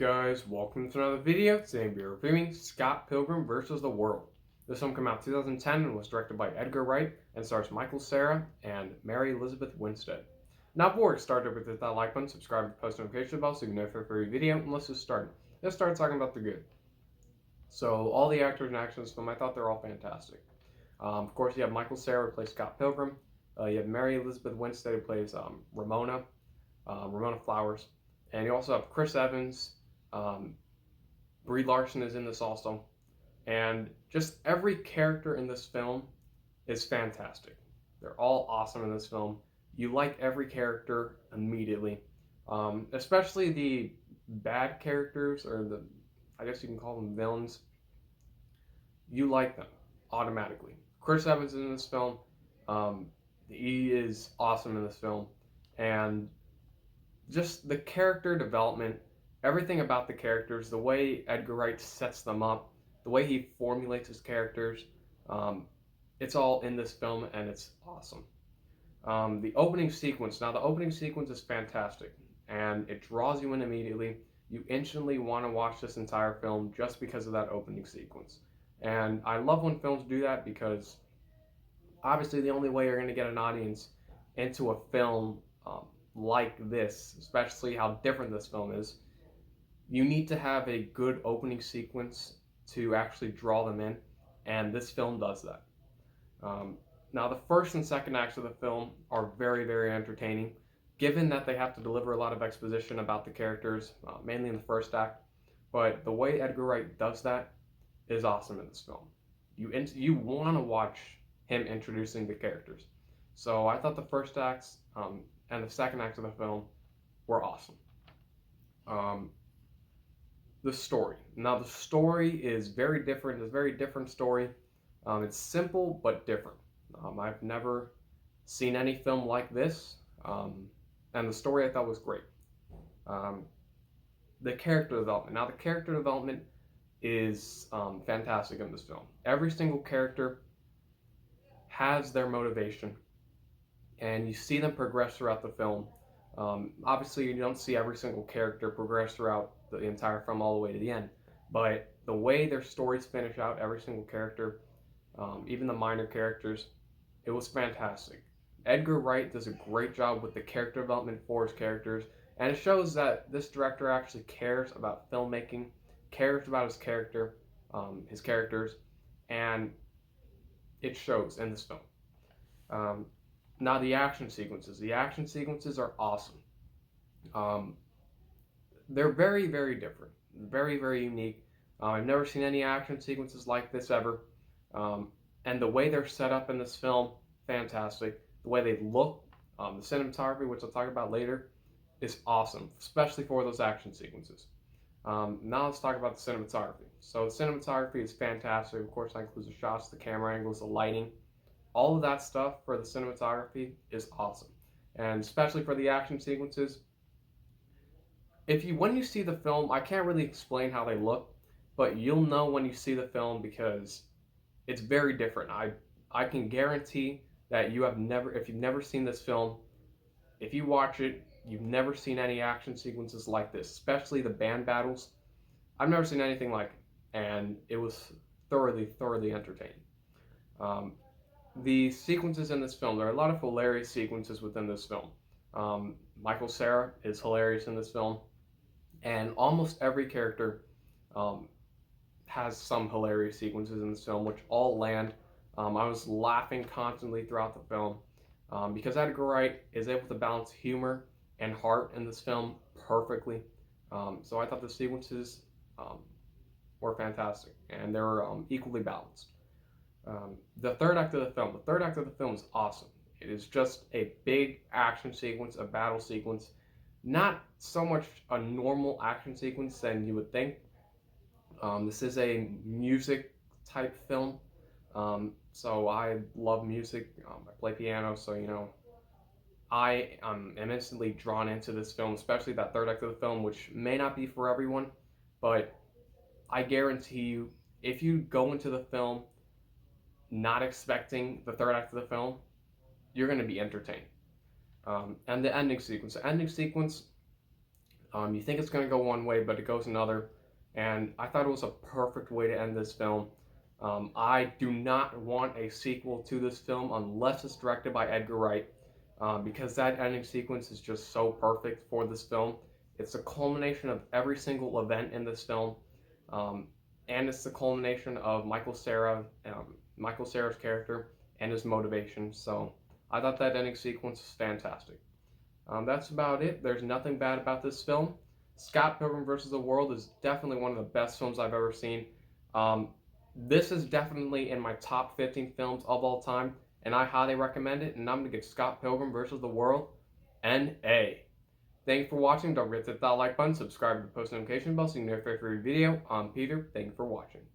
guys? Welcome to another video. Today we're reviewing Scott Pilgrim vs. the World. This film came out in 2010 and was directed by Edgar Wright and stars Michael Cera and Mary Elizabeth Winstead. Now before we start, don't forget that like button, subscribe and post notification bell so you can know for every video, and let's just start. Let's start talking about the good. So all the actors and actors in this film, I thought they're all fantastic. Of course, you have Michael Cera who plays Scott Pilgrim. You have Mary Elizabeth Winstead who plays Ramona Flowers. And you also have Chris Evans. Brie Larson is in this also. And just every character in this film is fantastic. They're all awesome in this film. You like every character immediately. Especially the bad characters, or I guess you can call them villains. You like them automatically. Chris Evans is in this film. He is awesome in this film. And just the character development, everything about the characters, the way Edgar Wright sets them up, the way he formulates his characters, it's all in this film and it's awesome. The opening sequence is fantastic and it draws you in immediately. You instantly want to watch this entire film just because of that opening sequence. And I love when films do that because obviously the only way you're going to get an audience into a film like this, especially how different this film is, you need to have a good opening sequence to actually draw them in, and this film does that. Now the first and second acts of the film are very, very entertaining, given that they have to deliver a lot of exposition about the characters, mainly in the first act, but the way Edgar Wright does that is awesome in this film. You want to watch him introducing the characters. So I thought the first acts and the second act of the film were awesome. The story. Now the story is very different. It's a very different story. It's simple but different. I've never seen any film like this, and the story I thought was great. The character development. Now the character development is fantastic in this film. Every single character has their motivation, and you see them progress throughout the film. Obviously, you don't see every single character progress throughout the entire film all the way to the end, but the way their stories finish out, every single character, even the minor characters, it was fantastic. Edgar Wright does a great job with the character development for his characters, and it shows that this director actually cares about filmmaking, cares about his characters, and it shows in this film. Now the action sequences. The action sequences are awesome. They're very, very different. Very, very unique. I've never seen any action sequences like this ever. And the way they're set up in this film, fantastic. The way they look, the cinematography, which I'll talk about later, is awesome, especially for those action sequences. Now let's talk about the cinematography. So the cinematography is fantastic. Of course, that includes the shots, the camera angles, the lighting. All of that stuff for the cinematography is awesome. And especially for the action sequences, when you see the film, I can't really explain how they look, but you'll know when you see the film because it's very different. I can guarantee that if you've never seen this film, if you watch it, you've never seen any action sequences like this, especially the band battles. I've never seen anything like it, and it was thoroughly, thoroughly entertaining. The sequences in this film, there are a lot of hilarious sequences within this film. Michael Cera is hilarious in this film, and almost every character has some hilarious sequences in this film, which all land. I was laughing constantly throughout the film because Edgar Wright is able to balance humor and heart in this film perfectly. So I thought the sequences were fantastic, and they were equally balanced. The third act of the film is awesome. It is just a big action sequence, a battle sequence. Not so much a normal action sequence than you would think. This is a music type film. So I love music. I play piano, so I am instantly drawn into this film, especially that third act of the film, which may not be for everyone, but I guarantee you, if you go into the film not expecting the third act of the film, you're going to be entertained. And the ending sequence. You think it's going to go one way, but it goes another. And I thought it was a perfect way to end this film. I do not want a sequel to this film unless it's directed by Edgar Wright, because that ending sequence is just so perfect for this film. It's the culmination of every single event in this film, and it's the culmination of Michael Cera's character and his motivation. So I thought that ending sequence was fantastic. That's about it. There's nothing bad about this film. Scott Pilgrim vs. the World is definitely one of the best films I've ever seen. Um, this is definitely in my top 15 films of all time, and I highly recommend it. And I'm going to give Scott Pilgrim vs. the World an A. Thank you for watching. Don't forget to hit that like button, subscribe to the post notification bell so you can know if I make a video. I'm Peter. Thank you for watching.